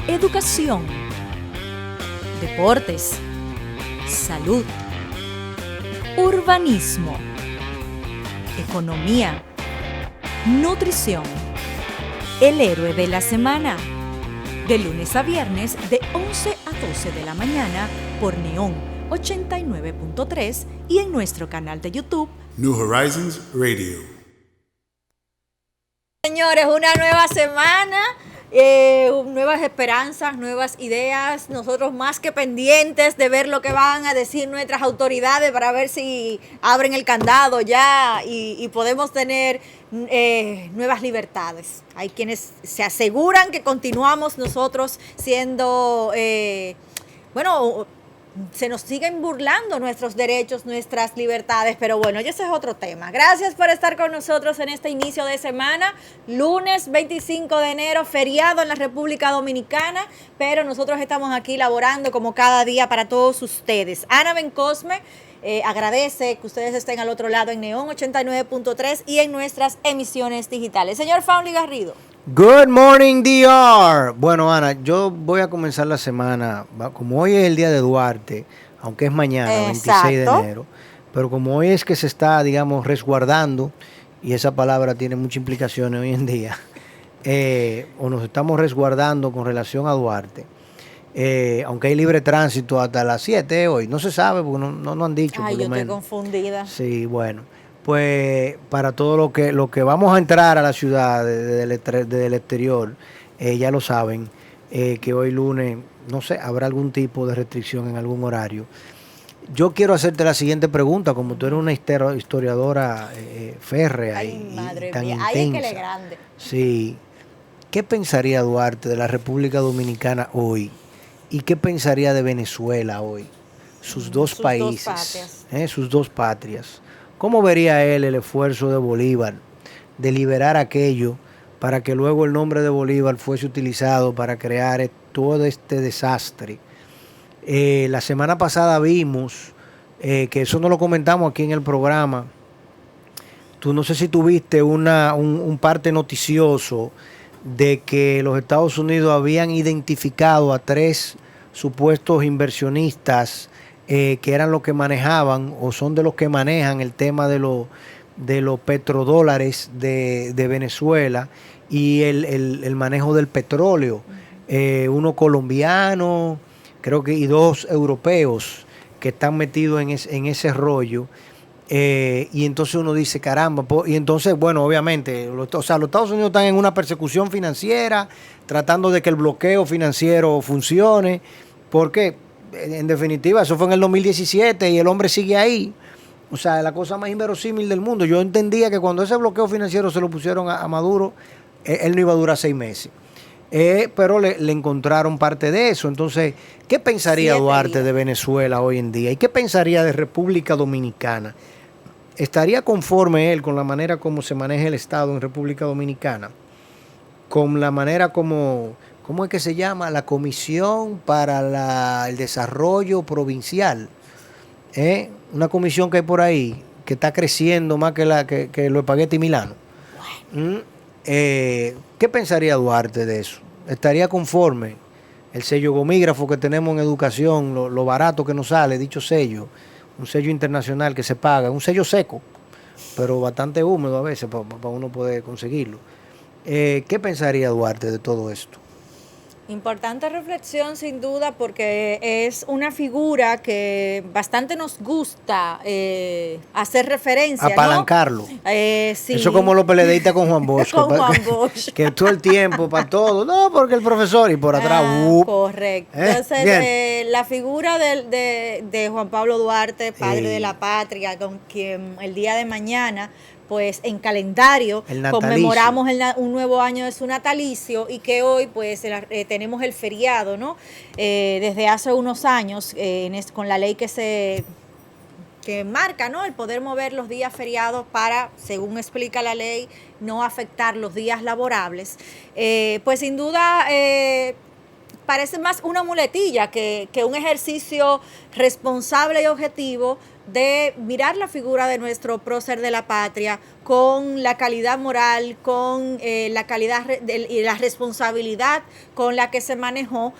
educación, deportes, salud, urbanismo, economía, nutrición. El héroe de la semana. De lunes a viernes de 11 a 12 de la mañana por Neón 89.3 y en nuestro canal de YouTube New Horizons Radio. Señores, una nueva semana, nuevas esperanzas, nuevas ideas. Nosotros más que pendientes de ver lo que van a decir nuestras autoridades para ver si abren el candado ya y podemos tener nuevas libertades. Hay quienes se aseguran que continuamos nosotros siendo, se nos siguen burlando nuestros derechos, nuestras libertades, pero bueno, ese es otro tema. Gracias por estar con nosotros en este inicio de semana, lunes 25 de enero, feriado en la República Dominicana, pero nosotros estamos aquí laborando como cada día para todos ustedes. Ana Bencosme agradece que ustedes estén al otro lado en Neón 89.3 y en nuestras emisiones digitales. Señor Faunli Garrido. Good morning, DR. Bueno, Ana, yo voy a comenzar la semana, como hoy es el día de Duarte, aunque es mañana, 26 de enero, pero como hoy es que se está, digamos, resguardando, y esa palabra tiene muchas implicaciones hoy en día, o nos estamos resguardando con relación a Duarte, aunque hay libre tránsito hasta las 7 hoy, no se sabe porque no han dicho. Ay, por lo yo menos. Estoy confundida. Sí, bueno. Pues para todo lo que vamos a entrar a la ciudad desde el exterior, ya lo saben, que hoy lunes, no sé, habrá algún tipo de restricción en algún horario. Yo quiero hacerte la siguiente pregunta, como tú eres una historiadora férrea y tan intensa. Ay, que le grande. Sí. ¿Qué pensaría Duarte de la República Dominicana hoy? ¿Y qué pensaría de Venezuela hoy? Sus dos países, sus dos patrias. ¿Cómo vería él el esfuerzo de Bolívar de liberar aquello para que luego el nombre de Bolívar fuese utilizado para crear todo este desastre? La semana pasada vimos, que eso no lo comentamos aquí en el programa, tú no sé si tuviste un parte noticioso de que los Estados Unidos habían identificado a 3 supuestos inversionistas que eran los que manejaban o son de los que manejan el tema de los petrodólares de Venezuela y el manejo del petróleo. Uno colombiano, creo que, y 2 europeos que están metidos en ese rollo. Y entonces uno dice, caramba, y entonces, bueno, obviamente, los Estados Unidos están en una persecución financiera, tratando de que el bloqueo financiero funcione, porque en definitiva, eso fue en el 2017 y el hombre sigue ahí. O sea, la cosa más inverosímil del mundo. Yo entendía que cuando ese bloqueo financiero se lo pusieron a Maduro, él no iba a durar 6 meses. Pero le encontraron parte de eso. Entonces, ¿qué pensaría Duarte de Venezuela hoy en día? ¿Y qué pensaría de República Dominicana? ¿Estaría conforme él con la manera como se maneja el Estado en República Dominicana? Con la manera como... ¿Cómo es que se llama? La Comisión para el Desarrollo Provincial. Una comisión que hay por ahí, que está creciendo más que los espaguetis Milano. ¿Qué pensaría Duarte de eso? ¿Estaría conforme? El sello gomígrafo que tenemos en educación, lo barato que nos sale, dicho sello, un sello internacional que se paga, un sello seco, pero bastante húmedo a veces para uno poder conseguirlo. ¿Qué pensaría Duarte de todo esto? Importante reflexión sin duda porque es una figura que bastante nos gusta hacer referencia, apalancarlo. ¿no? Sí. Eso como los peledeístas con Juan Bosch. Con Juan Bosch. Que todo el tiempo, para todo. No, porque el profesor y por atrás. Correcto. Entonces, la figura de Juan Pablo Duarte, padre de la patria, con quien el día de mañana pues en calendario conmemoramos un nuevo año de su natalicio y que hoy pues tenemos el feriado, ¿no? Desde hace unos años con la ley que marca, ¿no? El poder mover los días feriados para, según explica la ley, no afectar los días laborables. Pues sin duda parece más una muletilla que un ejercicio responsable y objetivo de mirar la figura de nuestro prócer de la patria con la calidad moral, con la calidad y la responsabilidad con la que se manejó.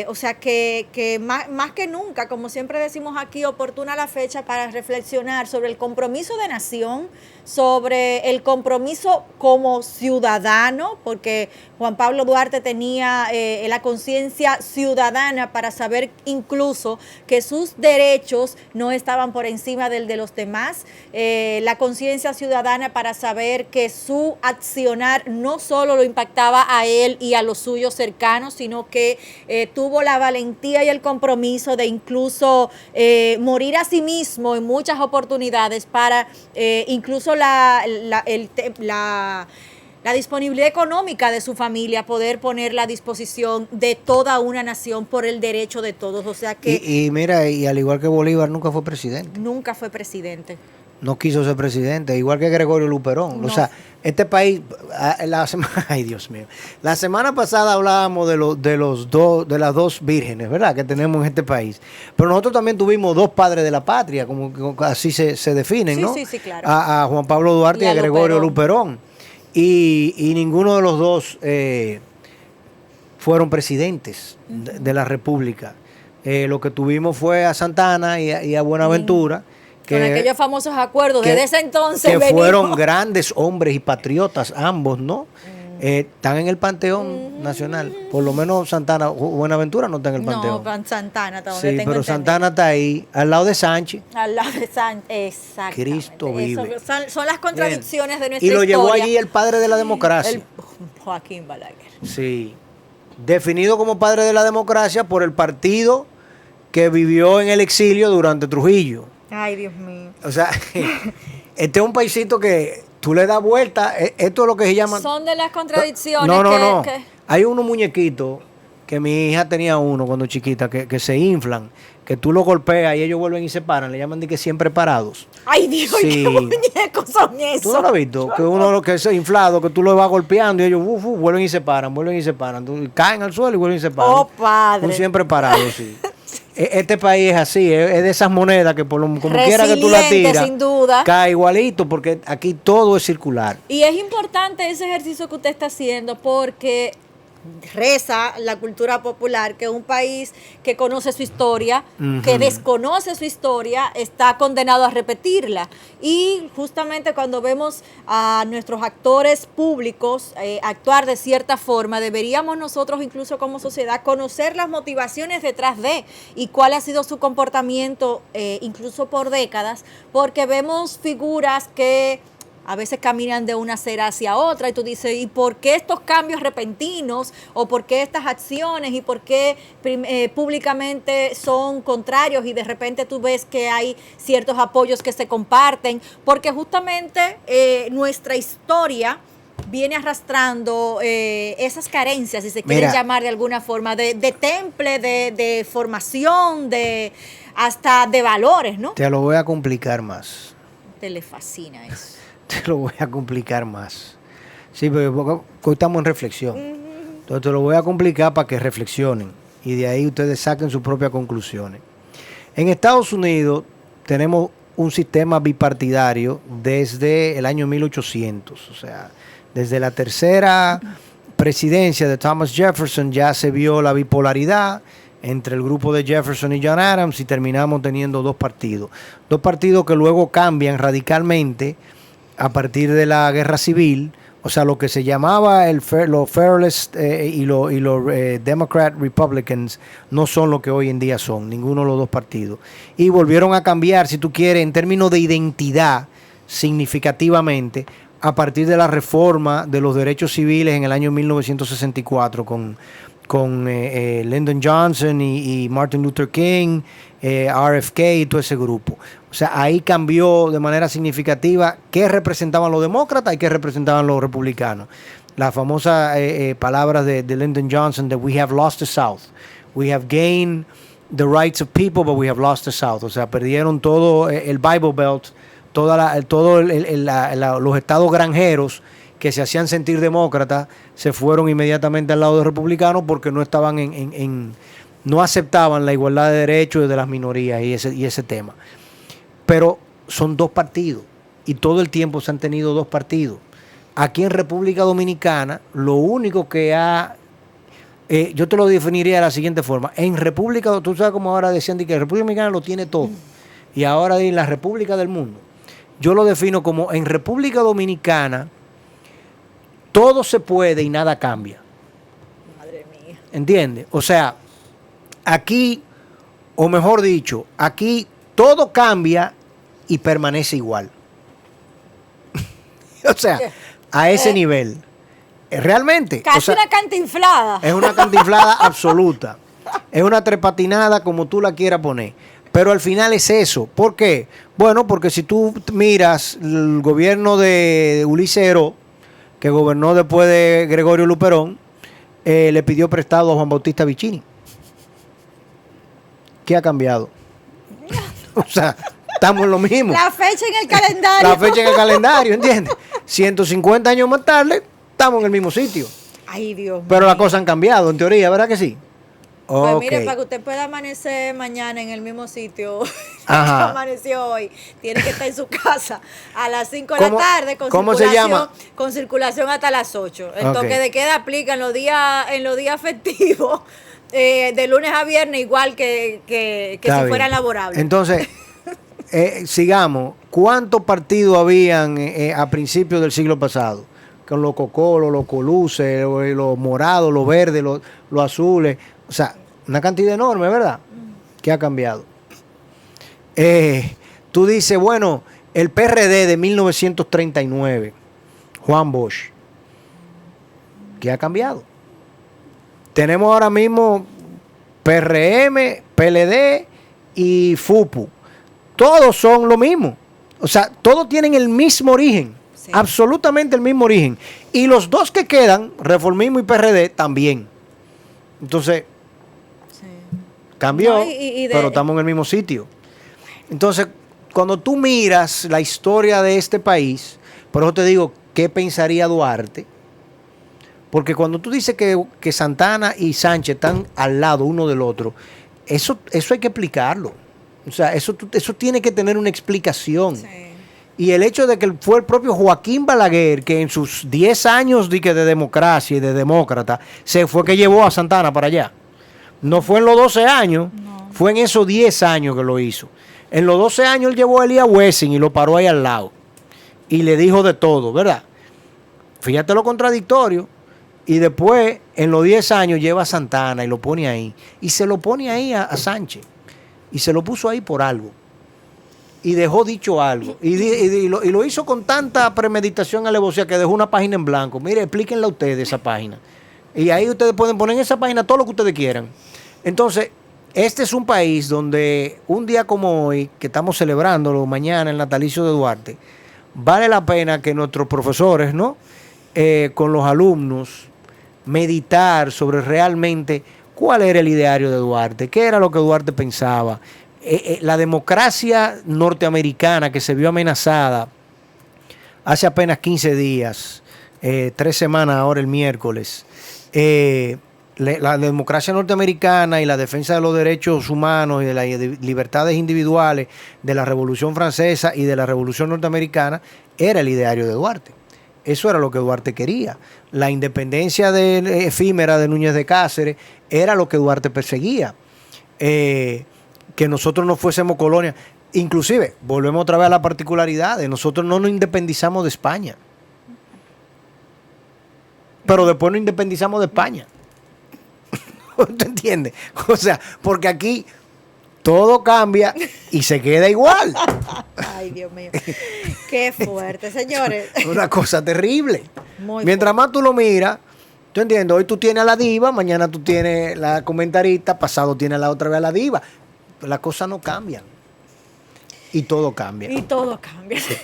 O sea que más que nunca, como siempre decimos aquí, oportuna la fecha para reflexionar sobre el compromiso de nación, sobre el compromiso como ciudadano, porque Juan Pablo Duarte tenía la conciencia ciudadana para saber incluso que sus derechos no estaban por encima del de los demás, la conciencia ciudadana para saber que su accionar no solo lo impactaba a él y a los suyos cercanos, sino que tuvo la valentía y el compromiso de incluso morir a sí mismo en muchas oportunidades para incluso la disponibilidad económica de su familia, poder ponerla a disposición de toda una nación por el derecho de todos. O sea que y mira, y al igual que Bolívar, nunca fue presidente. Nunca fue presidente. No quiso ser presidente, igual que Gregorio Luperón. No. O sea, este país, ay Dios mío, la semana pasada hablábamos de las dos vírgenes, ¿verdad?, que tenemos en este país. Pero nosotros también tuvimos dos padres de la patria, como así se definen, ¿no? Sí, claro. A Juan Pablo Duarte y a Gregorio Luperón. Y ninguno de los dos fueron presidentes de la República. Lo que tuvimos fue a Santana y a Buenaventura. Con aquellos famosos acuerdos desde ese entonces. Que fueron grandes hombres y patriotas, ambos, ¿no? Están en el Panteón Nacional. Por lo menos Santana, Buenaventura no está en el Panteón. No, Santana está donde sí, tengo pero entendido. Santana está ahí, al lado de Sánchez. Al lado de Sánchez, exacto. Cristo vive. Son las contradicciones de nuestra historia. Y lo llevó historia. allí el padre de la democracia. Joaquín Balaguer. Sí. Definido como padre de la democracia por el partido que vivió en el exilio durante Trujillo. Ay, Dios mío. O sea, este es un paisito que tú le das vuelta. Esto es lo que se llama. Son de las contradicciones. No. Hay unos muñequitos que mi hija tenía uno cuando chiquita que se inflan, que tú los golpeas y ellos vuelven y se paran. Le llaman de que siempre parados. Ay, Dios, sí. ¿qué muñecos son esos? ¿Tú no lo has visto? Que uno que es inflado, que tú lo vas golpeando y ellos vuelven y se paran, caen al suelo y vuelven y se paran. Oh, padre. Un siempre parado, sí. Este país es así, es de esas monedas que como quiera que tú la tiras, sin duda, cae igualito, porque aquí todo es circular. Y es importante ese ejercicio que usted está haciendo, porque reza la cultura popular que un país que conoce su historia, que desconoce su historia, está condenado a repetirla. Y justamente cuando vemos a nuestros actores públicos actuar de cierta forma, deberíamos nosotros incluso como sociedad conocer las motivaciones detrás de y cuál ha sido su comportamiento incluso por décadas, porque vemos figuras que a veces caminan de una acera hacia otra y tú dices, ¿y por qué estos cambios repentinos? ¿O por qué estas acciones? ¿Y por qué públicamente son contrarios? Y de repente tú ves que hay ciertos apoyos que se comparten, porque justamente nuestra historia viene arrastrando esas carencias, si se quieren llamar de alguna forma, de temple, de formación, hasta de valores, ¿no? Te lo voy a complicar más. Te le fascina eso. Te lo voy a complicar más. Sí, pero hoy estamos en reflexión. Entonces te lo voy a complicar para que reflexionen y de ahí ustedes saquen sus propias conclusiones. En Estados Unidos tenemos un sistema bipartidario desde el año 1800. O sea, desde la tercera presidencia de Thomas Jefferson ya se vio la bipolaridad entre el grupo de Jefferson y John Adams y terminamos teniendo dos partidos. Dos partidos que luego cambian radicalmente a partir de la guerra civil, o sea, lo que se llamaba los Federalists y los Democrat Republicans no son lo que hoy en día son, ninguno de los dos partidos. Y volvieron a cambiar, si tú quieres, en términos de identidad significativamente a partir de la reforma de los derechos civiles en el año 1964 con Lyndon Johnson y Martin Luther King, RFK y todo ese grupo. O sea, ahí cambió de manera significativa qué representaban los demócratas y qué representaban los republicanos. Las famosas palabras de Lyndon Johnson de "We have lost the South. We have gained the rights of people, but we have lost the South". O sea, perdieron todo el Bible Belt, los estados granjeros que se hacían sentir demócratas, se fueron inmediatamente al lado de republicanos porque no estaban no aceptaban la igualdad de derechos de las minorías y ese tema. pero son dos partidos y todo el tiempo se han tenido dos partidos. Aquí en República Dominicana, lo único que ha... yo te lo definiría de la siguiente forma. En República, tú sabes como ahora decían que República Dominicana lo tiene todo. Y ahora en la República del mundo. Yo lo defino como en República Dominicana todo se puede y nada cambia. Madre mía. ¿Entiendes? O sea, aquí, o mejor dicho, aquí todo cambia y permanece igual. O sea, a ese nivel. Realmente. Casi o sea, una cantinflada. Es una cantinflada absoluta. Es una trepatinada como tú la quieras poner. Pero al final es eso. ¿Por qué? Bueno, porque si tú miras el gobierno de Ulises Heró, que gobernó después de Gregorio Luperón, le pidió prestado a Juan Bautista Vicini. ¿Qué ha cambiado? O sea, estamos en lo mismo. La fecha en el calendario. La fecha en el calendario, ¿entiendes? 150 años más tarde, estamos en el mismo sitio. Ay, Dios mío. Pero las cosas han cambiado, en teoría, ¿verdad que sí? Pues mire, para que usted pueda amanecer mañana en el mismo sitio que amaneció hoy, tiene que estar en su casa a las 5 de la tarde con ¿cómo se llama? Con circulación hasta las 8. El toque de queda aplica en los días festivos, de lunes a viernes, igual que si fueran laborables. Entonces, sigamos. ¿Cuántos partidos habían a principios del siglo pasado? Con los cocolos, los coluces, los morados, los verdes, los azules. O sea, una cantidad enorme, ¿verdad? ¿Qué ha cambiado? Tú dices, bueno, el PRD de 1939, Juan Bosch, ¿qué ha cambiado? Tenemos ahora mismo PRM, PLD y FUPU. Todos son lo mismo. O sea, todos tienen el mismo origen. Sí. Absolutamente el mismo origen. Y los dos que quedan, Reformismo y PRD, también. Entonces, cambió, pero estamos en el mismo sitio. Entonces, cuando tú miras la historia de este país, por eso te digo, ¿qué pensaría Duarte? Porque cuando tú dices que Santana y Sánchez están al lado uno del otro, eso hay que explicarlo. O sea, eso tiene que tener una explicación. Sí. Y el hecho de que fue el propio Joaquín Balaguer, que en sus 10 años de democracia y de demócrata, se fue que llevó a Santana para allá. No fue en los 12 años, fue en esos 10 años que lo hizo. En los 12 años él llevó a Elías Wessing y lo paró ahí al lado. Y le dijo de todo, ¿verdad? Fíjate lo contradictorio. Y después, en los 10 años, lleva a Santana y lo pone ahí. Y se lo pone ahí a Sánchez. Y se lo puso ahí por algo. Y dejó dicho algo. Y lo hizo con tanta premeditación, alevosía, que dejó una página en blanco. Mire, explíquenla ustedes esa página. Y ahí ustedes pueden poner en esa página todo lo que ustedes quieran. Entonces, este es un país donde un día como hoy, que estamos celebrándolo mañana, el natalicio de Duarte, vale la pena que nuestros profesores, ¿no? Con los alumnos, meditar sobre realmente cuál era el ideario de Duarte, qué era lo que Duarte pensaba. La democracia norteamericana que se vio amenazada hace apenas 15 días, 3 semanas ahora el miércoles, la democracia norteamericana y la defensa de los derechos humanos y de las libertades individuales de la Revolución Francesa y de la Revolución Norteamericana era el ideario de Duarte. Eso era lo que Duarte quería. La independencia efímera de Núñez de Cáceres era lo que Duarte perseguía. Que nosotros no fuésemos colonia. Inclusive, volvemos otra vez a la particularidad de nosotros no nos independizamos de España. Pero después nos independizamos de España. ¿Te entiendes? O sea, porque aquí todo cambia y se queda igual. Ay, Dios mío. Qué fuerte, señores. Una cosa terrible. Mientras más tú lo miras, ¿tú entiendes? Hoy tú tienes a la diva, mañana tú tienes la comentarista, pasado tienes la otra vez a la diva. Las cosas no cambian. Y todo cambia. Y todo cambia. Sí.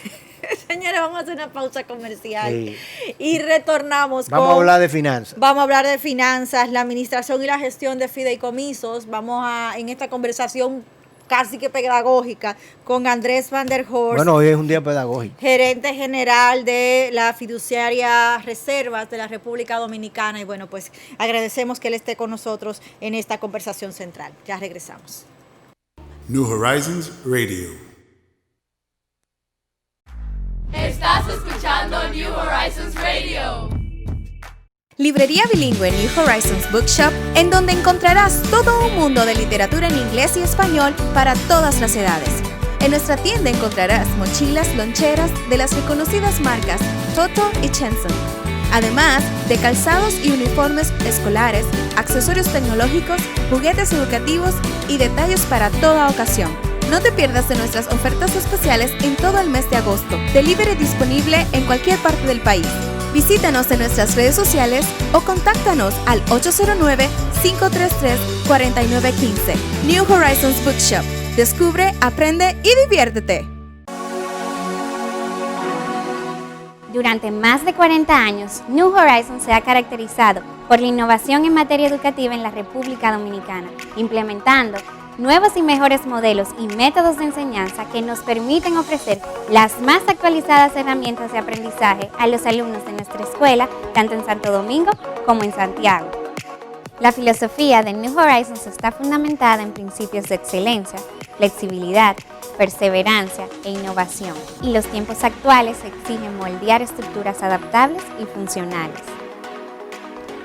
Señores, vamos a hacer una pausa comercial. Sí. Y retornamos Vamos a hablar de finanzas. Vamos a hablar de finanzas, la administración y la gestión de fideicomisos. Vamos a, en esta conversación casi que pedagógica, con Andrés Van der Horst. Bueno, hoy es un día pedagógico. Gerente general de la fiduciaria Reservas de la República Dominicana. Y bueno, pues agradecemos que él esté con nosotros en esta conversación central. Ya regresamos. New Horizons Radio. Estás escuchando New Horizons Radio. Librería bilingüe New Horizons Bookshop, en donde encontrarás todo un mundo de literatura en inglés y español para todas las edades. En nuestra tienda encontrarás mochilas, loncheras de las reconocidas marcas Toto y Chenson, además de calzados y uniformes escolares, accesorios tecnológicos, juguetes educativos y detalles para toda ocasión. No te pierdas de nuestras ofertas especiales en todo el mes de agosto. Delivery disponible en cualquier parte del país. Visítanos en nuestras redes sociales o contáctanos al 809-533-4915. New Horizons Bookshop. Descubre, aprende y diviértete. Durante más de 40 años, New Horizons se ha caracterizado por la innovación en materia educativa en la República Dominicana, implementando nuevos y mejores modelos y métodos de enseñanza que nos permiten ofrecer las más actualizadas herramientas de aprendizaje a los alumnos de nuestra escuela, tanto en Santo Domingo como en Santiago. La filosofía de New Horizons está fundamentada en principios de excelencia, flexibilidad, perseverancia e innovación, y los tiempos actuales exigen moldear estructuras adaptables y funcionales.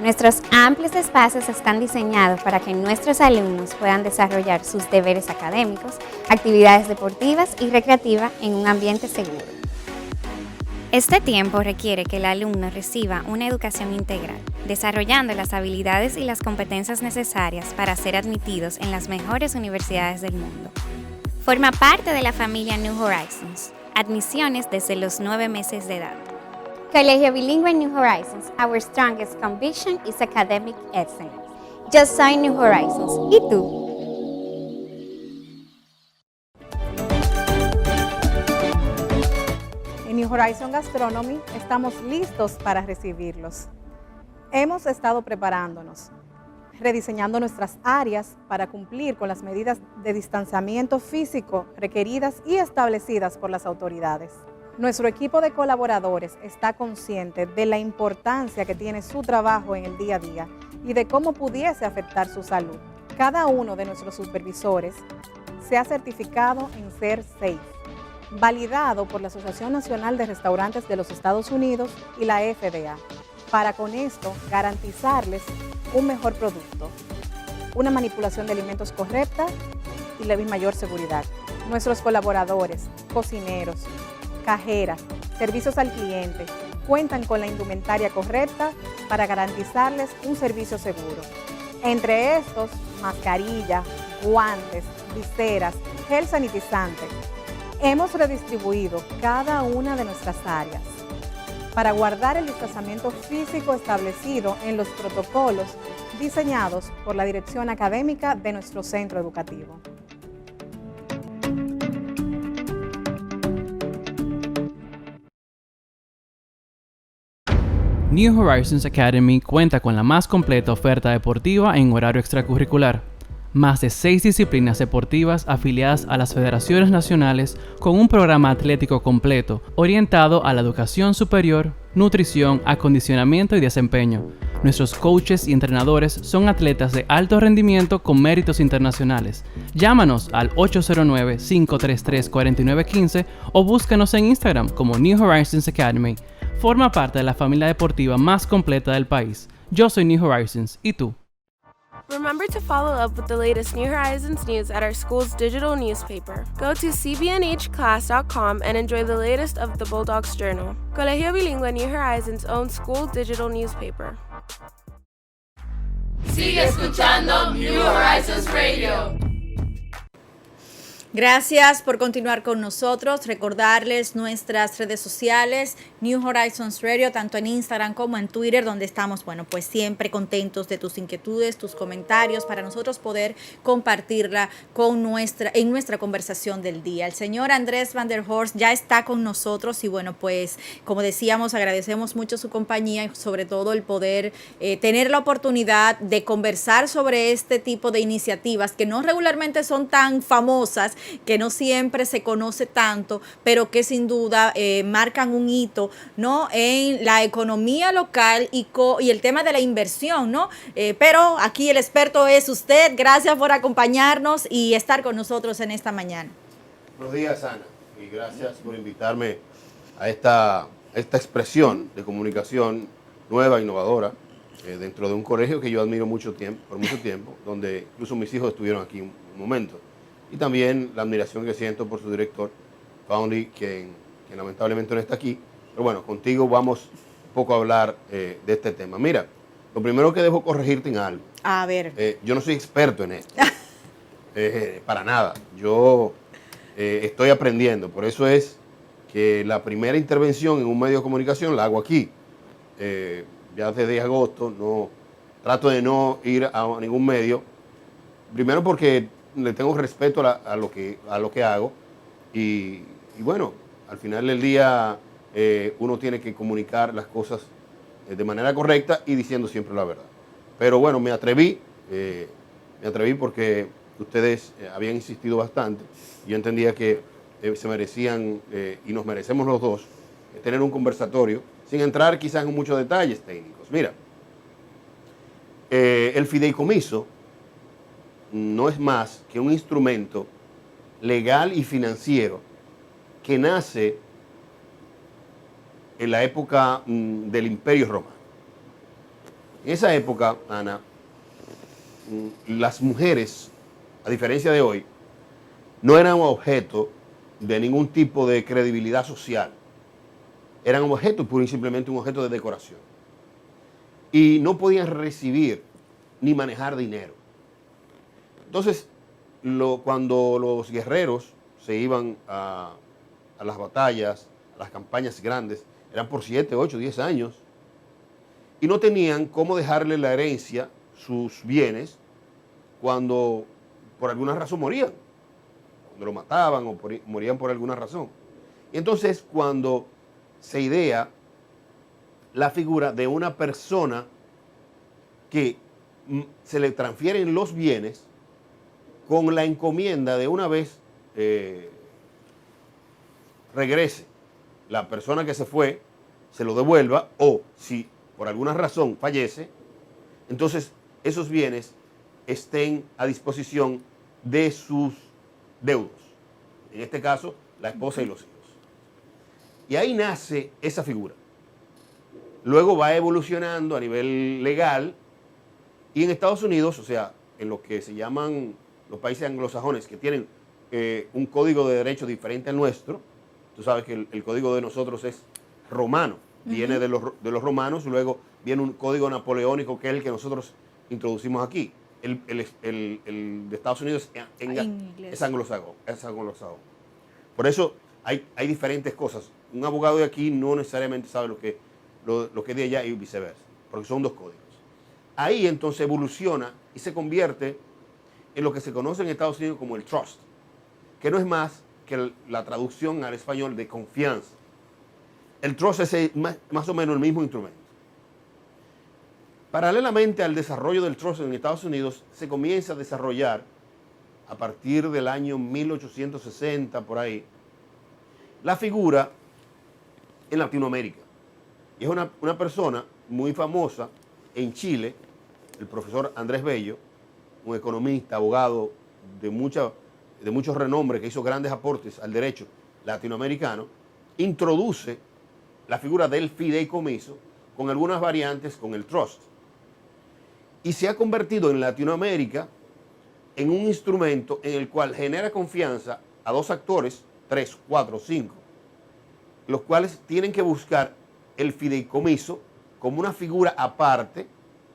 Nuestros amplios espacios están diseñados para que nuestros alumnos puedan desarrollar sus deberes académicos, actividades deportivas y recreativas en un ambiente seguro. Este tiempo requiere que el alumno reciba una educación integral, desarrollando las habilidades y las competencias necesarias para ser admitidos en las mejores universidades del mundo. Forma parte de la familia New Horizons. Admisiones desde los 9 meses de edad. Colegio Bilingüe New Horizons. Our strongest conviction is academic excellence. Yo soy New Horizons. ¿Y tú? En New Horizon Gastronomy estamos listos para recibirlos. Hemos estado preparándonos, rediseñando nuestras áreas para cumplir con las medidas de distanciamiento físico requeridas y establecidas por las autoridades. Nuestro equipo de colaboradores está consciente de la importancia que tiene su trabajo en el día a día y de cómo pudiese afectar su salud. Cada uno de nuestros supervisores se ha certificado en ser SAFE, validado por la Asociación Nacional de Restaurantes de los Estados Unidos y la FDA, para con esto garantizarles un mejor producto, una manipulación de alimentos correcta y la mayor seguridad. Nuestros colaboradores, cocineros, cajeras, servicios al cliente, cuentan con la indumentaria correcta para garantizarles un servicio seguro. Entre estos, mascarilla, guantes, viseras, gel sanitizante. Hemos redistribuido cada una de nuestras áreas para guardar el distanciamiento físico establecido en los protocolos diseñados por la dirección académica de nuestro centro educativo. New Horizons Academy cuenta con la más completa oferta deportiva en horario extracurricular. Más de 6 disciplinas deportivas afiliadas a las federaciones nacionales con un programa atlético completo orientado a la educación superior, nutrición, acondicionamiento y desempeño. Nuestros coaches y entrenadores son atletas de alto rendimiento con méritos internacionales. Llámanos al 809-533-4915 o búscanos en Instagram como New Horizons Academy. Forma parte de la familia deportiva más completa del país. Yo soy New Horizons, ¿y tú? Remember to follow up with the latest New Horizons news at our school's digital newspaper. Go to cbnhclass.com and enjoy the latest of the Bulldogs Journal, Colegio Bilingüe New Horizons' own school digital newspaper. Sigue escuchando New Horizons Radio. Gracias por continuar con nosotros. Recordarles nuestras redes sociales, New Horizons Radio, tanto en Instagram como en Twitter, donde estamos, pues siempre contentos de tus inquietudes, tus comentarios, para nosotros poder compartirla en nuestra conversación del día. El señor Andrés Van der Horst ya está con nosotros y pues como decíamos, agradecemos mucho su compañía y sobre todo el poder tener la oportunidad de conversar sobre este tipo de iniciativas que no regularmente son tan famosas, que no siempre se conoce tanto, pero que sin duda marcan un hito, ¿no?, en la economía local y el tema de la inversión, ¿no? Pero aquí el experto es usted. Gracias por acompañarnos y estar con nosotros en esta mañana. Buenos días, Ana, y gracias por invitarme a esta expresión de comunicación nueva, innovadora, dentro de un colegio que yo admiro por mucho tiempo, donde incluso mis hijos estuvieron aquí un momento. Y también la admiración que siento por su director, Foundly, quien lamentablemente no está aquí. Pero bueno, contigo vamos un poco a hablar de este tema. Mira, lo primero que debo corregirte en algo. A ver. Yo no soy experto en esto. Para nada. Yo estoy aprendiendo. Por eso es que la primera intervención en un medio de comunicación la hago aquí. Ya desde agosto trato de no ir a ningún medio. Primero porque le tengo respeto a lo que hago. Y bueno, al final del día uno tiene que comunicar las cosas de manera correcta y diciendo siempre la verdad. Pero bueno, me atreví porque ustedes habían insistido bastante. Yo entendía que se merecían y nos merecemos los dos tener un conversatorio sin entrar quizás en muchos detalles técnicos. Mira, el fideicomiso no es más que un instrumento legal y financiero que nace en la época del Imperio Romano. En esa época, Ana, las mujeres, a diferencia de hoy, no eran objeto de ningún tipo de credibilidad social. Eran objeto, pura y simplemente un objeto de decoración. Y no podían recibir ni manejar dinero. Entonces, cuando los guerreros se iban a las batallas, a las campañas grandes, eran por 7, 8, 10 años, y no tenían cómo dejarle la herencia, sus bienes, cuando por alguna razón morían, cuando lo mataban o morían por alguna razón. Y entonces, cuando se idea la figura de una persona que se le transfieren los bienes con la encomienda de una vez regrese la persona que se fue, se lo devuelva, o si por alguna razón fallece, entonces esos bienes estén a disposición de sus deudos. En este caso, la esposa y los hijos. Y ahí nace esa figura. Luego va evolucionando a nivel legal y en Estados Unidos, o sea, en lo que se llaman los países anglosajones que tienen un código de derecho diferente al nuestro. Tú sabes que el código de nosotros es romano, viene de los romanos, luego viene un código napoleónico que es el que nosotros introducimos aquí. El de Estados Unidos es anglosajón. Por eso hay diferentes cosas. Un abogado de aquí no necesariamente sabe lo que es de allá y viceversa, porque son dos códigos. Ahí entonces evoluciona y se convierte en lo que se conoce en Estados Unidos como el trust, que no es más que la traducción al español de confianza. El trust es más o menos el mismo instrumento. Paralelamente al desarrollo del trust en Estados Unidos, se comienza a desarrollar a partir del año 1860, por ahí, la figura en Latinoamérica. Y es una persona muy famosa en Chile, el profesor Andrés Bello, un economista, abogado de muchos renombres, que hizo grandes aportes al derecho latinoamericano, introduce la figura del fideicomiso con algunas variantes con el trust. Y se ha convertido en Latinoamérica en un instrumento en el cual genera confianza a dos actores, 3, 4, 5, los cuales tienen que buscar el fideicomiso como una figura aparte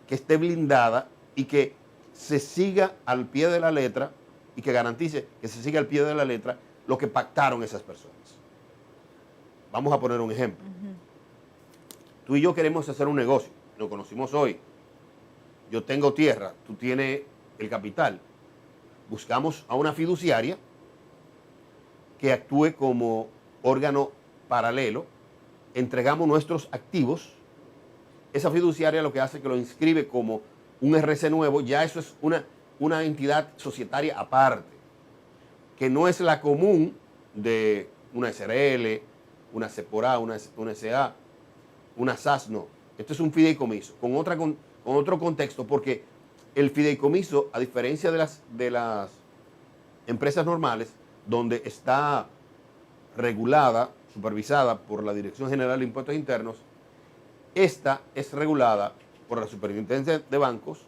que esté blindada y que se siga al pie de la letra y que garantice que se siga al pie de la letra lo que pactaron esas personas. Vamos a poner un ejemplo. Tú y yo queremos hacer un negocio, lo conocimos hoy. Yo tengo tierra, tú tienes el capital. Buscamos a una fiduciaria que actúe como órgano paralelo, entregamos nuestros activos, esa fiduciaria lo que hace es que lo inscribe como un RC nuevo, ya eso es una entidad societaria aparte, que no es la común de una SRL, una CEPORA, una SA, una SAS, no. Esto es un fideicomiso, con otro contexto, porque el fideicomiso, a diferencia de las empresas normales, donde está regulada supervisada por la Dirección General de Impuestos Internos. Esta es regulada por la Superintendencia de Bancos,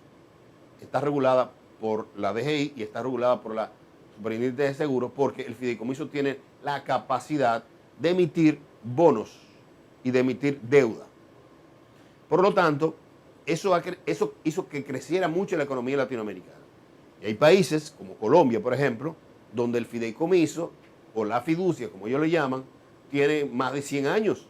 está regulada por la DGI y está regulada por la Superintendencia de Seguros, porque el fideicomiso tiene la capacidad de emitir bonos y de emitir deuda. Por lo tanto, eso hizo que creciera mucho la economía latinoamericana. Y hay países, como Colombia, por ejemplo, donde el fideicomiso, o la fiducia, como ellos le llaman, tiene más de 100 años.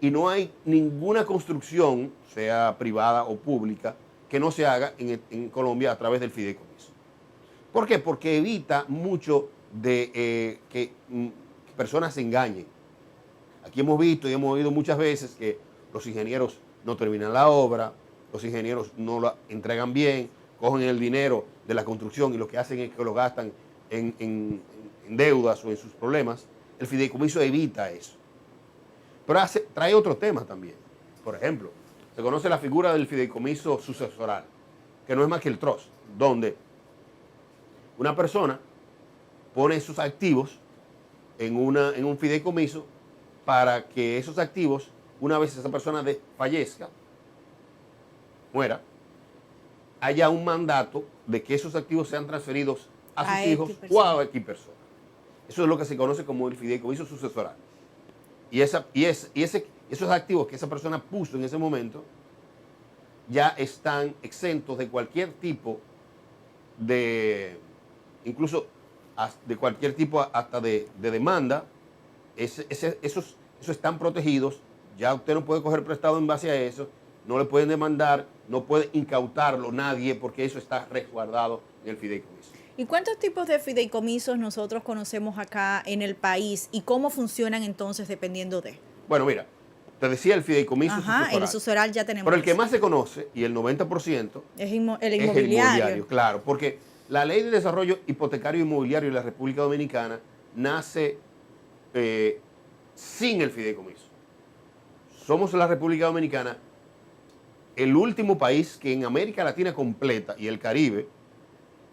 Y no hay ninguna construcción, sea privada o pública, que no se haga en Colombia a través del fideicomiso. ¿Por qué? Porque evita mucho de que personas se engañen. Aquí hemos visto y hemos oído muchas veces que los ingenieros no terminan la obra, los ingenieros no la entregan bien, cogen el dinero de la construcción y lo que hacen es que lo gastan en deudas o en sus problemas. El fideicomiso evita eso. Pero trae otros temas también. Por ejemplo, se conoce la figura del fideicomiso sucesoral, que no es más que el trust, donde una persona pone sus activos en un fideicomiso para que esos activos, una vez esa persona fallezca, muera, haya un mandato de que esos activos sean transferidos a sus hijos o a X personas. Eso es lo que se conoce como el fideicomiso sucesoral. Y esos activos que esa persona puso en ese momento ya están exentos de cualquier tipo incluso de cualquier tipo hasta de demanda. Esos están protegidos. Ya usted no puede coger prestado en base a eso, no le pueden demandar, no puede incautarlo nadie, porque eso está resguardado en el fideicomiso. ¿Y cuántos tipos de fideicomisos nosotros conocemos acá en el país y cómo funcionan entonces dependiendo de? Bueno, mira, te decía el fideicomiso sucesoral. El sucesoral ya tenemos. Pero el que más se conoce, y el 90%, es el inmobiliario. Es el inmobiliario, claro, porque la Ley de Desarrollo Hipotecario e Inmobiliario de la República Dominicana nace sin el fideicomiso. Somos la República Dominicana el último país que en América Latina completa y el Caribe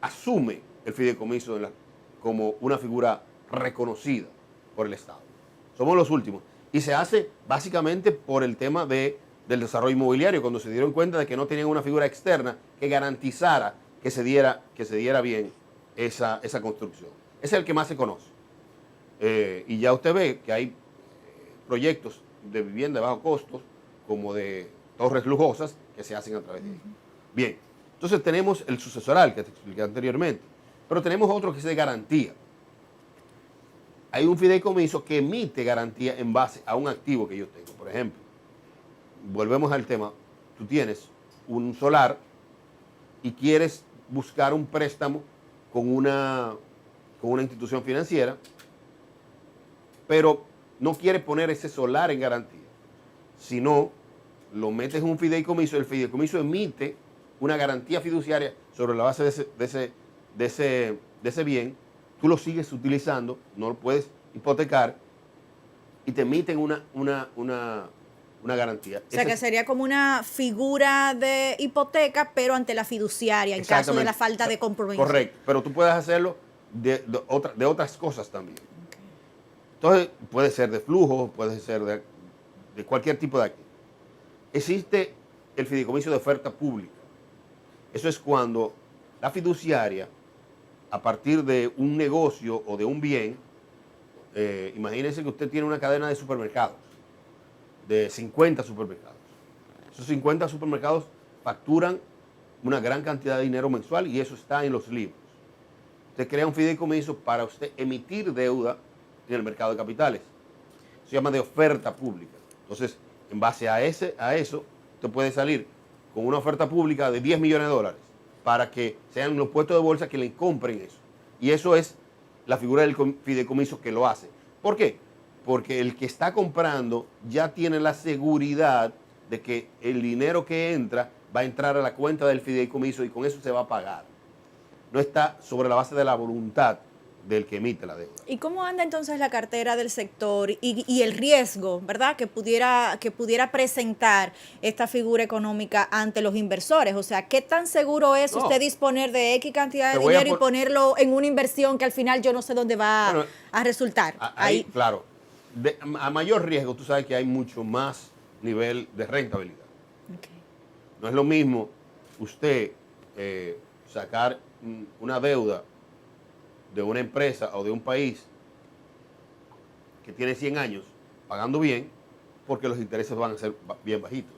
asume el fideicomiso como una figura reconocida por el Estado. Somos los últimos. Y se hace básicamente por el tema del desarrollo inmobiliario, cuando se dieron cuenta de que no tenían una figura externa que garantizara que se diera bien esa construcción. Ese es el que más se conoce. Y ya usted ve que hay proyectos de vivienda de bajo costos, como de torres lujosas, que se hacen a través de ellos. Bien, entonces tenemos el sucesoral, que te expliqué anteriormente, pero tenemos otro que es de garantía. Hay un fideicomiso que emite garantía en base a un activo que yo tengo. Por ejemplo, volvemos al tema, tú tienes un solar y quieres buscar un préstamo con una institución financiera, pero no quieres poner ese solar en garantía, sino lo metes en un fideicomiso, el fideicomiso emite una garantía fiduciaria sobre la base de ese bien, tú lo sigues utilizando, no lo puedes hipotecar y te emiten una garantía. O sea, que sería como una figura de hipoteca, pero ante la fiduciaria, en caso de la falta de compromiso. Correcto, pero tú puedes hacerlo de otras cosas también. Okay. Entonces, puede ser de flujo, puede ser de cualquier tipo de activo. Existe el fideicomiso de oferta pública. Eso es cuando la fiduciaria, a partir de un negocio o de un bien, imagínense que usted tiene una cadena de supermercados, de 50 supermercados. Esos 50 supermercados facturan una gran cantidad de dinero mensual y eso está en los libros. Usted crea un fideicomiso para usted emitir deuda en el mercado de capitales. Se llama de oferta pública. Entonces, en base a eso, usted puede salir con una oferta pública de $10 millones para que sean los puestos de bolsa que le compren eso. Y eso es la figura del fideicomiso que lo hace. ¿Por qué? Porque el que está comprando ya tiene la seguridad de que el dinero que entra va a entrar a la cuenta del fideicomiso y con eso se va a pagar. No está sobre la base de la voluntad del que emite la deuda. ¿Y cómo anda entonces la cartera del sector y el riesgo, verdad, que pudiera presentar esta figura económica ante los inversores? O sea, ¿qué tan seguro es usted disponer de X cantidad de dinero y ponerlo en una inversión que al final yo no sé dónde va a resultar? Ahí, claro. a mayor riesgo, tú sabes que hay mucho más nivel de rentabilidad. Okay. No es lo mismo usted sacar una deuda de una empresa o de un país que tiene 100 años pagando bien, porque los intereses van a ser bien bajitos,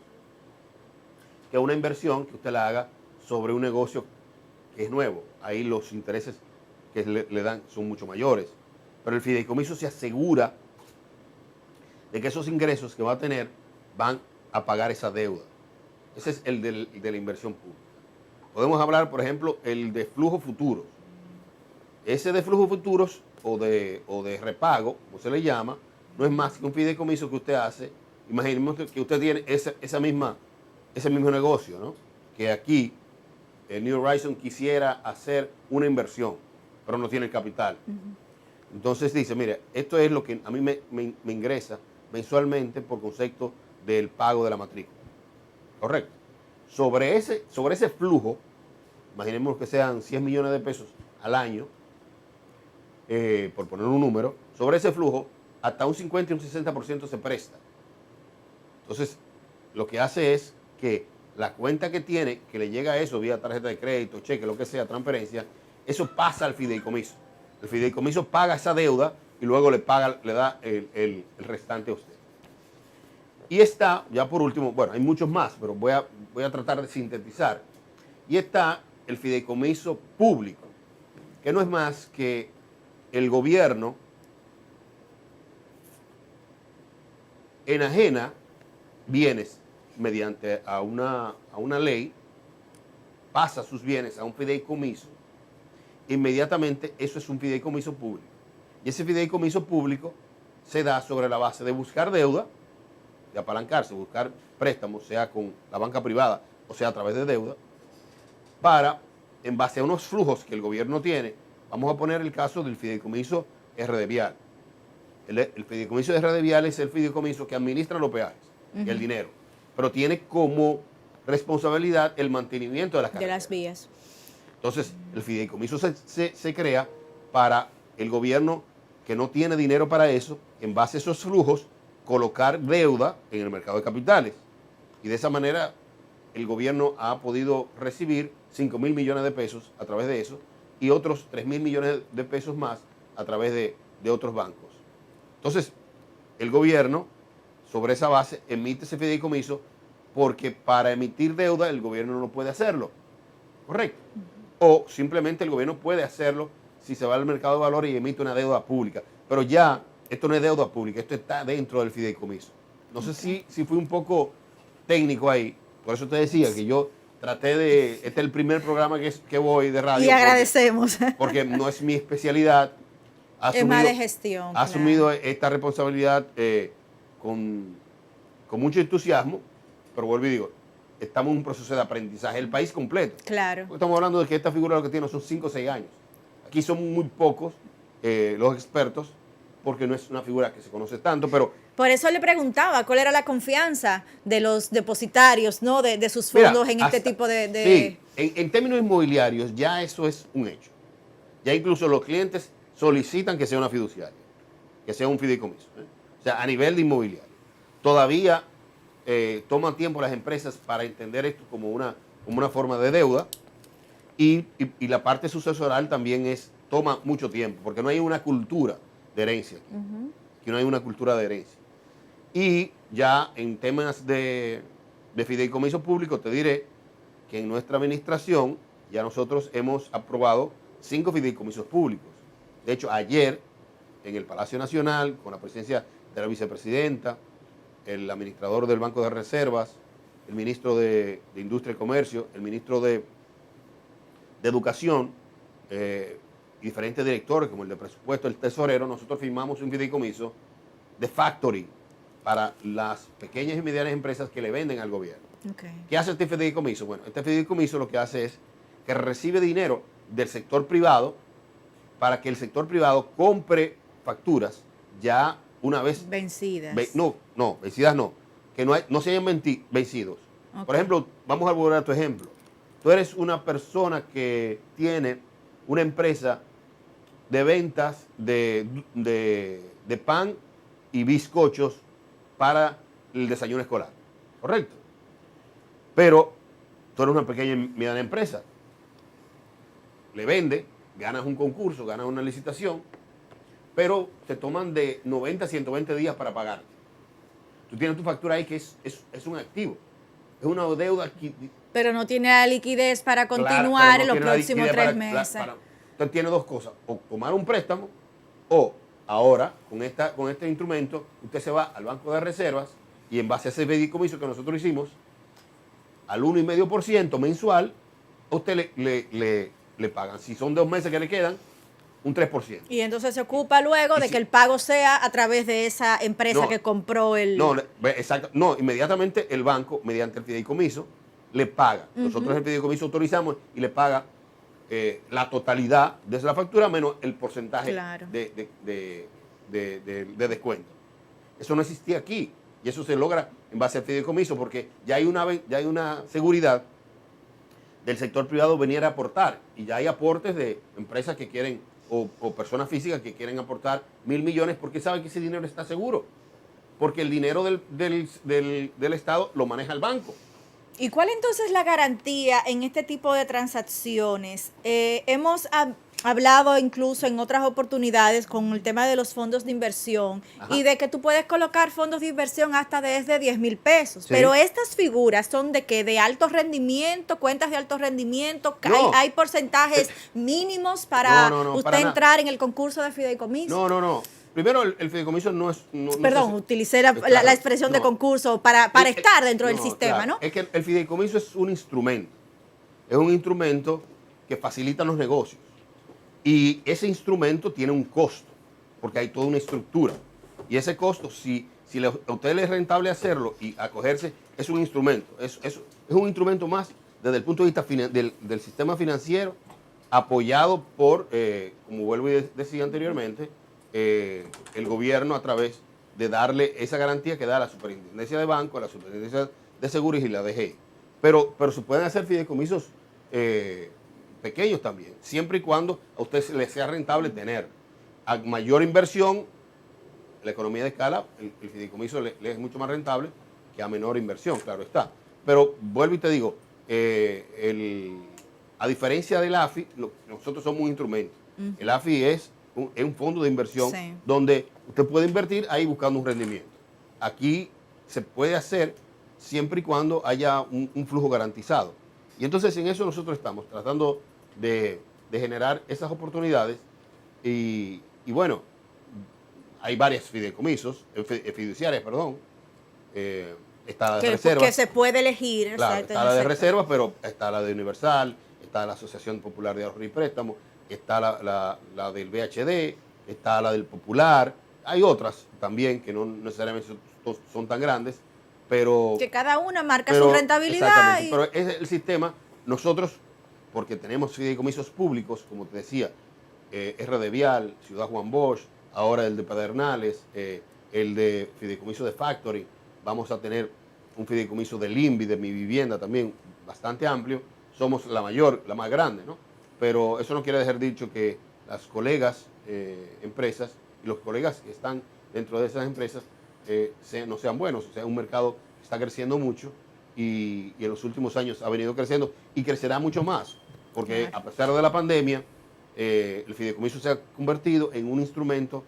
que una inversión que usted la haga sobre un negocio que es nuevo. Ahí los intereses que le dan son mucho mayores. Pero el fideicomiso se asegura de que esos ingresos que va a tener van a pagar esa deuda. Ese es el de la inversión pública. Podemos hablar, por ejemplo, el de flujo futuros. Ese de flujo futuros o de repago, como se le llama, no es más que un fideicomiso que usted hace. Imaginemos que usted tiene ese mismo negocio, ¿no? Que aquí el New Horizons quisiera hacer una inversión, pero no tiene el capital. Entonces dice, mire, esto es lo que a mí me ingresa mensualmente por concepto del pago de la matrícula. Correcto. Sobre ese flujo, imaginemos que sean 100 millones de pesos al año, por poner un número, sobre ese flujo, hasta un 50 y un 60% se presta. Entonces, lo que hace es que la cuenta que tiene, que le llega a eso vía tarjeta de crédito, cheque, lo que sea, transferencia, eso pasa al fideicomiso. El fideicomiso paga esa deuda y luego le da el restante a usted. Y está, ya por último, bueno, hay muchos más, pero voy a tratar de sintetizar. Y está el fideicomiso público, que no es más que el gobierno enajena bienes mediante a una ley, pasa sus bienes a un fideicomiso, inmediatamente eso es un fideicomiso público. Y ese fideicomiso público se da sobre la base de buscar deuda, de apalancarse, buscar préstamos, sea con la banca privada o sea a través de deuda, para, en base a unos flujos que el gobierno tiene, vamos a poner el caso del fideicomiso RD Vial. El fideicomiso de RD Vial es el fideicomiso que administra los peajes y el dinero, pero tiene como responsabilidad el mantenimiento de las carreteras. De las vías. Entonces, el fideicomiso se crea para el gobierno que no tiene dinero para eso, en base a esos flujos, colocar deuda en el mercado de capitales. Y de esa manera, el gobierno ha podido recibir 5.000 millones de pesos a través de eso y otros 3.000 millones de pesos más a través de otros bancos. Entonces, el gobierno, sobre esa base, emite ese fideicomiso porque para emitir deuda el gobierno no puede hacerlo. ¿Correcto? O simplemente el gobierno puede hacerlo si se va al mercado de valores y emite una deuda pública. Pero ya, esto no es deuda pública, esto está dentro del fideicomiso. No sé si fui un poco técnico ahí, por eso te decía que yo traté de... Este es el primer programa que voy de radio. Y agradecemos. Porque no es mi especialidad. Es más de gestión. Ha asumido esta responsabilidad con mucho entusiasmo, pero vuelvo y digo, estamos en un proceso de aprendizaje, el país completo. Claro. Porque estamos hablando de que esta figura lo que tiene son 5 o 6 años. Aquí son muy pocos los expertos, porque no es una figura que se conoce tanto, pero... Por eso le preguntaba cuál era la confianza de los depositarios, ¿no? de sus fondos en este tipo de... Sí, en términos inmobiliarios ya eso es un hecho. Ya incluso los clientes solicitan que sea una fiduciaria, que sea un fideicomiso. O sea, a nivel de inmobiliario. Todavía toman tiempo las empresas para entender esto como una forma de deuda y la parte sucesoral también toma mucho tiempo, porque no hay una cultura de herencia aquí. Que no hay una cultura de herencia. Y ya en temas de fideicomiso público te diré que en nuestra administración ya nosotros hemos aprobado 5 fideicomisos públicos. De hecho, ayer en el Palacio Nacional, con la presencia de la vicepresidenta, el administrador del Banco de Reservas, el ministro de Industria y Comercio, el ministro de Educación, y diferentes directores, como el de presupuesto, el tesorero, nosotros firmamos un fideicomiso de factoring para las pequeñas y medianas empresas que le venden al gobierno. Okay. ¿Qué hace este fideicomiso? Bueno, este fideicomiso lo que hace es que recibe dinero del sector privado para que el sector privado compre facturas ya una vez... Vencidas. Vencidas no. Que no se hayan vencidos. Okay. Por ejemplo, vamos a volver a tu ejemplo. Tú eres una persona que tiene una empresa de ventas de pan y bizcochos para el desayuno escolar. ¿Correcto? Pero tú eres una pequeña y mediana empresa. Le vende, ganas un concurso, ganas una licitación, pero te toman de 90 a 120 días para pagarte. Tú tienes tu factura ahí que es un activo. Es una deuda. Pero no tiene la liquidez para continuar en los próximos 3 meses. Entonces tiene dos cosas. O tomar un préstamo o ahora, con este instrumento, usted se va al Banco de Reservas y en base a ese fideicomiso que nosotros hicimos, al 1,5% mensual, a usted le pagan. Si son 2 meses que le quedan, un 3%. Y entonces se ocupa luego de que el pago sea a través de esa empresa que compró el... No, exacto. No, inmediatamente el banco, mediante el fideicomiso, le paga. Nosotros el fideicomiso autorizamos y le paga la totalidad de la factura menos el porcentaje de descuento. Eso no existía aquí y eso se logra en base al fideicomiso porque ya hay una seguridad del sector privado venir a aportar y ya hay aportes de empresas que quieren o personas físicas que quieren aportar 1.000 millones porque saben que ese dinero está seguro, porque el dinero del Estado lo maneja el banco. ¿Y cuál entonces es la garantía en este tipo de transacciones? Hemos hablado incluso en otras oportunidades con el tema de los fondos de inversión y de que tú puedes colocar fondos de inversión hasta desde 10,000 pesos. Sí. Pero estas figuras son de que de alto rendimiento, cuentas de alto rendimiento, hay porcentajes mínimos para usted entrar en el concurso de fideicomiso. No. Primero, el fideicomiso no es... Perdón, utilicé la expresión de concurso para estar dentro del sistema, claro, ¿no? Es que el fideicomiso es un instrumento. Es un instrumento que facilita los negocios. Y ese instrumento tiene un costo, porque hay toda una estructura. Y ese costo, si a usted le es rentable hacerlo y acogerse, es un instrumento. Es un instrumento más desde el punto de vista del sistema financiero, apoyado por, como vuelvo y decía anteriormente, el gobierno a través de darle esa garantía que da la Superintendencia de Banco, la Superintendencia de Seguros y la DGI. Pero se pueden hacer fideicomisos pequeños también, siempre y cuando a usted le sea rentable tener. A mayor inversión, la economía de escala, el fideicomiso le es mucho más rentable que a menor inversión, claro está. Pero vuelvo y te digo, a diferencia del AFI, nosotros somos un instrumento. El AFI es un fondo de inversión donde usted puede invertir ahí buscando un rendimiento. Aquí se puede hacer siempre y cuando haya un flujo garantizado. Y entonces en eso nosotros estamos tratando de generar esas oportunidades y bueno, hay varias fideicomisos, fiduciarias, perdón, está la de reservas. Que se puede elegir. Claro, está la de reservas, pero está la de Universal, está la Asociación Popular de Ahorro y Préstamo, está la del VHD, está la del Popular, hay otras también que no necesariamente son tan grandes, pero... Que cada una marca su rentabilidad. Pero es el sistema, nosotros, porque tenemos fideicomisos públicos, como te decía, RD Vial, Ciudad Juan Bosch, ahora el de Pedernales, el de fideicomiso de Factory, vamos a tener un fideicomiso del INVI, de Mi Vivienda también, bastante amplio, somos la más grande, ¿no? Pero eso no quiere dejar dicho que las colegas empresas y los colegas que están dentro de esas empresas no sean buenos. O sea, un mercado que está creciendo mucho y en los últimos años ha venido creciendo y crecerá mucho más. Porque a pesar de la pandemia, el fideicomiso se ha convertido en un instrumento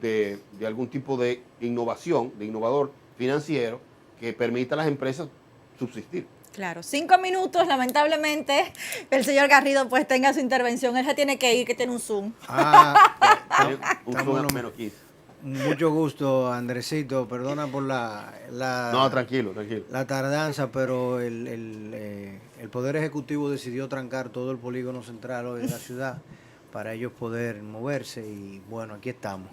de algún tipo de innovación, de innovador financiero que permita a las empresas subsistir. Claro, 5 minutos, lamentablemente, el señor Garrido pues tenga su intervención. Él se tiene que ir, que tiene un Zoom. Un Zoom menos 15. Mucho gusto, Andresito. Perdona por No, tranquilo. La tardanza, pero el Poder Ejecutivo decidió trancar todo el polígono central hoy de la ciudad para ellos poder moverse y bueno, aquí estamos.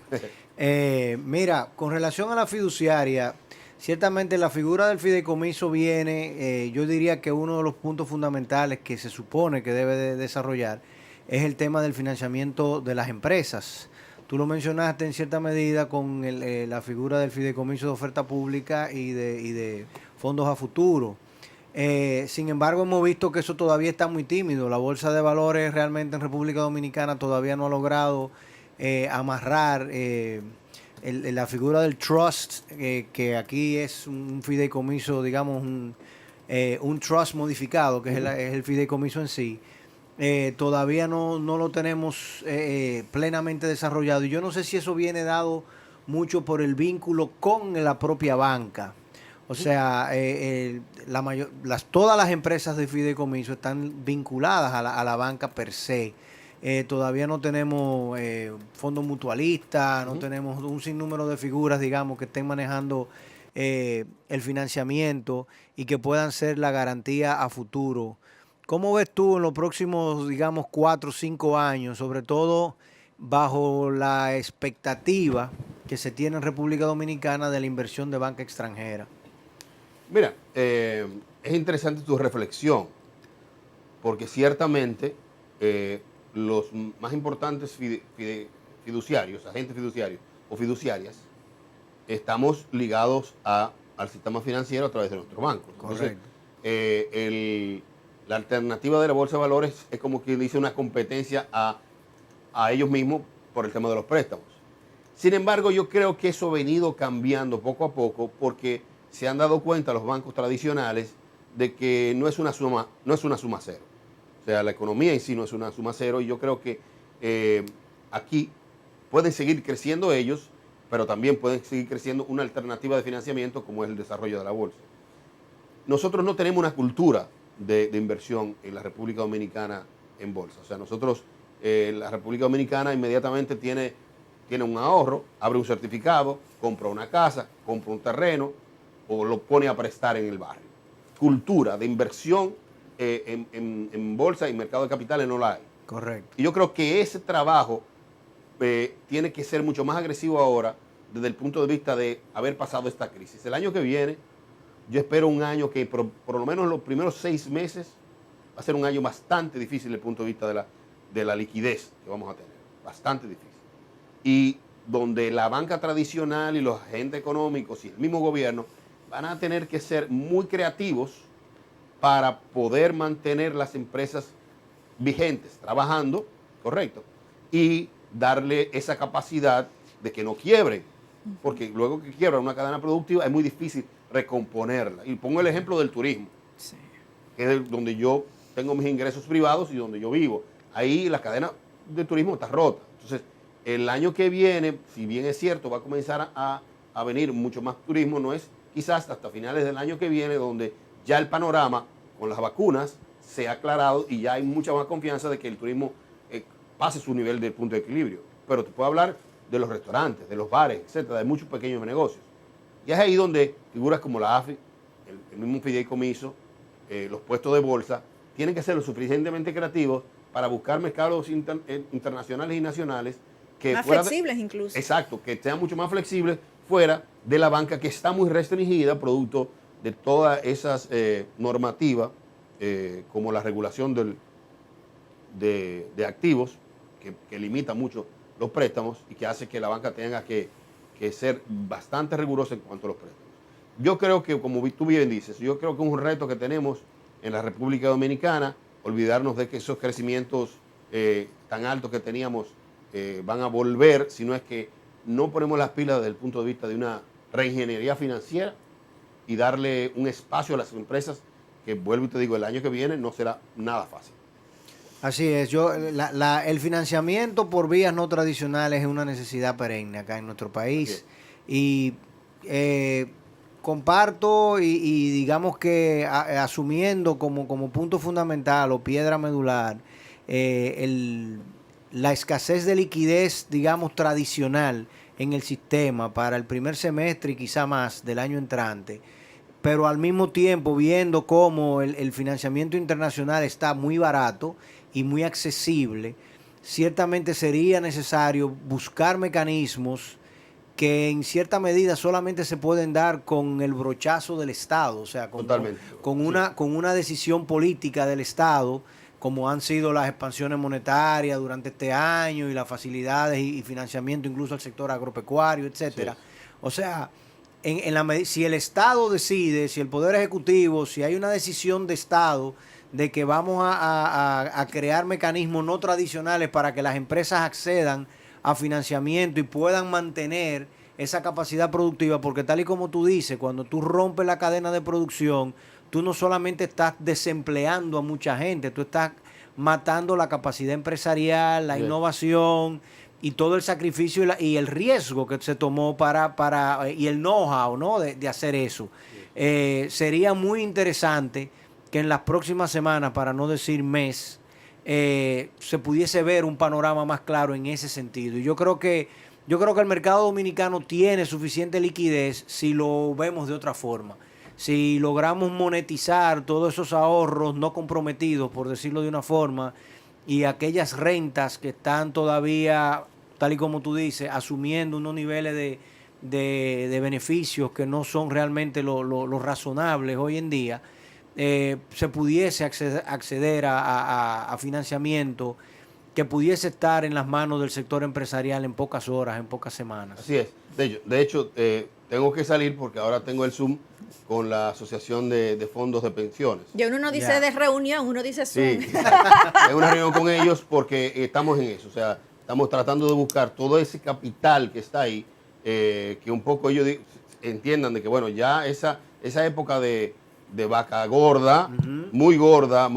Mira, con relación a la fiduciaria, ciertamente la figura del fideicomiso viene, yo diría que uno de los puntos fundamentales que se supone que debe de desarrollar es el tema del financiamiento de las empresas. Tú lo mencionaste en cierta medida con la figura del fideicomiso de oferta pública y de fondos a futuro. Sin embargo, hemos visto que eso todavía está muy tímido. La bolsa de valores realmente en República Dominicana todavía no ha logrado amarrar la figura del trust, que aquí es un fideicomiso, digamos, un trust modificado, que es el fideicomiso en sí, todavía no lo tenemos plenamente desarrollado. Y yo no sé si eso viene dado mucho por el vínculo con la propia banca. O sea, todas las empresas de fideicomiso están vinculadas a la banca per se. Todavía no tenemos fondos mutualistas, no tenemos un sinnúmero de figuras, digamos, que estén manejando el financiamiento y que puedan ser la garantía a futuro. ¿Cómo ves tú en los próximos, digamos, 4 o 5 años, sobre todo bajo la expectativa que se tiene en República Dominicana de la inversión de banca extranjera? Mira, es interesante tu reflexión, porque ciertamente los más importantes fiduciarios, agentes fiduciarios o fiduciarias, estamos ligados al sistema financiero a través de nuestros bancos. Correcto. Entonces, la alternativa de la Bolsa de Valores es como que dice una competencia a ellos mismos por el tema de los préstamos. Sin embargo, yo creo que eso ha venido cambiando poco a poco porque se han dado cuenta los bancos tradicionales de que no es una suma cero. O sea, la economía en sí no es una suma cero y yo creo que aquí pueden seguir creciendo ellos, pero también pueden seguir creciendo una alternativa de financiamiento como es el desarrollo de la bolsa. Nosotros no tenemos una cultura de inversión en la República Dominicana en bolsa. O sea, nosotros, la República Dominicana inmediatamente tiene un ahorro, abre un certificado, compra una casa, compra un terreno o lo pone a prestar en el barrio. Cultura de inversión en bolsa y mercado de capitales no la hay. Correcto. Y yo creo que ese trabajo tiene que ser mucho más agresivo ahora desde el punto de vista de haber pasado esta crisis. El año que viene, yo espero un año que por lo menos los primeros 6 meses va a ser un año bastante difícil desde el punto de vista de la liquidez que vamos a tener. Bastante difícil. Y donde la banca tradicional y los agentes económicos y el mismo gobierno van a tener que ser muy creativos para poder mantener las empresas vigentes, trabajando, correcto, y darle esa capacidad de que no quiebren, porque luego que quiebra una cadena productiva es muy difícil recomponerla. Y pongo el ejemplo del turismo, Sí. que es donde yo tengo mis ingresos privados y donde yo vivo. Ahí la cadena de turismo está rota. Entonces, el año que viene, si bien es cierto, va a comenzar a venir mucho más turismo, no es quizás hasta finales del año que viene, donde ya el panorama con las vacunas se ha aclarado y ya hay mucha más confianza de que el turismo pase su nivel de punto de equilibrio. Pero te puedo hablar de los restaurantes, de los bares, etcétera, de muchos pequeños negocios. Y es ahí donde figuras como la AFI, el mismo fideicomiso, los puestos de bolsa, tienen que ser lo suficientemente creativos para buscar mercados internacionales y nacionales que más flexibles incluso. Exacto, que sean mucho más flexibles fuera de la banca que está muy restringida producto de todas esas normativas como la regulación de activos que limita mucho los préstamos y que hace que la banca tenga que ser bastante rigurosa en cuanto a los préstamos. Yo creo que, como tú bien dices, yo creo que es un reto que tenemos en la República Dominicana, olvidarnos de que esos crecimientos tan altos que teníamos van a volver, si no es que no ponemos las pilas desde el punto de vista de una reingeniería financiera y darle un espacio a las empresas que, vuelvo y te digo, el año que viene no será nada fácil. Así es, el financiamiento por vías no tradicionales es una necesidad perenne acá en nuestro país. Y comparto y digamos que asumiendo como punto fundamental o piedra medular la escasez de liquidez, digamos, tradicional en el sistema para el primer semestre y quizá más del año entrante, pero al mismo tiempo viendo cómo el financiamiento internacional está muy barato y muy accesible, ciertamente sería necesario buscar mecanismos que en cierta medida solamente se pueden dar con el brochazo del Estado, o sea, con una decisión política del Estado, como han sido las expansiones monetarias durante este año y las facilidades y financiamiento incluso al sector agropecuario, etcétera. Sí. O sea, si el Estado decide, si el Poder Ejecutivo, si hay una decisión de Estado de que vamos a crear mecanismos no tradicionales para que las empresas accedan a financiamiento y puedan mantener esa capacidad productiva, porque tal y como tú dices, cuando tú rompes la cadena de producción, tú no solamente estás desempleando a mucha gente, tú estás matando la capacidad empresarial, la innovación y todo el sacrificio y el riesgo que se tomó y el know-how, ¿no? de hacer eso. Sería muy interesante que en las próximas semanas, para no decir mes, se pudiese ver un panorama más claro en ese sentido. Y yo creo que el mercado dominicano tiene suficiente liquidez si lo vemos de otra forma. Si logramos monetizar todos esos ahorros no comprometidos, por decirlo de una forma, y aquellas rentas que están todavía, tal y como tú dices, asumiendo unos niveles de beneficios que no son realmente lo razonables hoy en día, se pudiese acceder a financiamiento que pudiese estar en las manos del sector empresarial en pocas horas, en pocas semanas. Así es. De hecho, tengo que salir porque ahora tengo el Zoom con la Asociación de Fondos de Pensiones. Y uno no dice de reunión, uno dice Zoom. Sí, tengo una reunión con ellos porque estamos en eso. O sea, estamos tratando de buscar todo ese capital que está ahí, que un poco ellos entiendan de que, bueno, ya esa época de vaca gorda, muy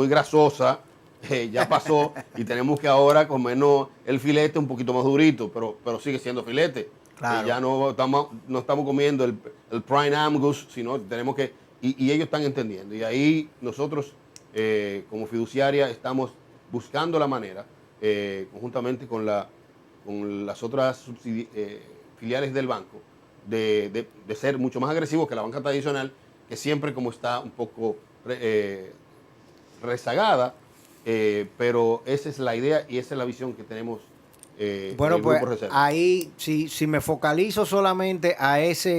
grasosa, ya pasó y tenemos que ahora comernos el filete un poquito más durito, pero sigue siendo filete. Claro. Ya no estamos comiendo el prime Angus, sino tenemos que... Y ellos están entendiendo. Y ahí nosotros, como fiduciaria, estamos buscando la manera, conjuntamente con las otras filiales del banco, de ser mucho más agresivos que la banca tradicional, que siempre como está un poco rezagada, pero esa es la idea y esa es la visión que tenemos. Bueno, pues ahí si me focalizo solamente a esa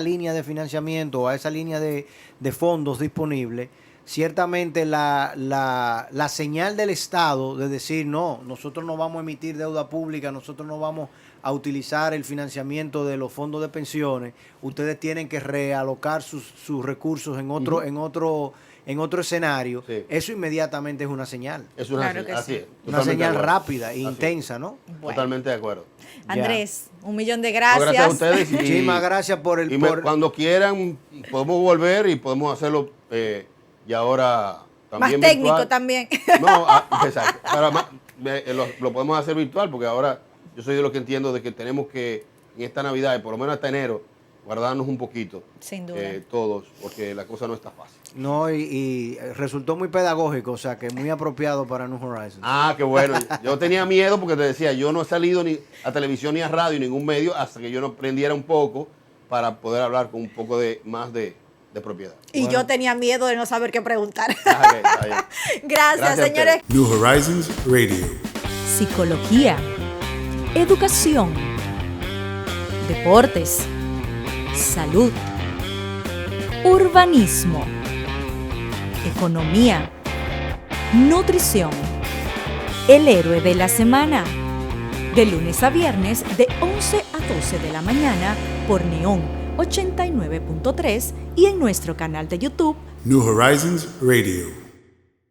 línea de financiamiento, a esa línea de fondos disponibles, ciertamente la señal del Estado de decir no, nosotros no vamos a emitir deuda pública, nosotros no vamos a utilizar el financiamiento de los fondos de pensiones, ustedes tienen que realocar sus recursos en otro escenario, sí. Eso inmediatamente es una señal. Es una señal, así es. Una señal rápida e intensa, ¿no? Bueno. Totalmente de acuerdo. Andrés, un millón de gracias. Gracias a ustedes. Muchísimas gracias por el... Cuando quieran, podemos volver y podemos hacerlo y ahora también más técnico virtual. También. No, exacto. Ahora, lo podemos hacer virtual porque ahora yo soy de los que entiendo de que tenemos que, en esta Navidad, por lo menos hasta enero, guardarnos un poquito. Sin duda. Todos, porque la cosa no está fácil. No, y resultó muy pedagógico, o sea, que muy apropiado para New Horizons. Ah, qué bueno. Yo tenía miedo porque te decía, yo no he salido ni a televisión ni a radio, ningún medio, hasta que yo no aprendiera un poco para poder hablar con un poco más de propiedad. Y bueno, yo tenía miedo de no saber qué preguntar. Okay, Gracias, señores. New Horizons Radio. Psicología, educación, deportes, salud, urbanismo, economía, nutrición. El héroe de la semana. De lunes a viernes de 11 a 12 de la mañana por Neón 89.3 y en nuestro canal de YouTube New Horizons Radio.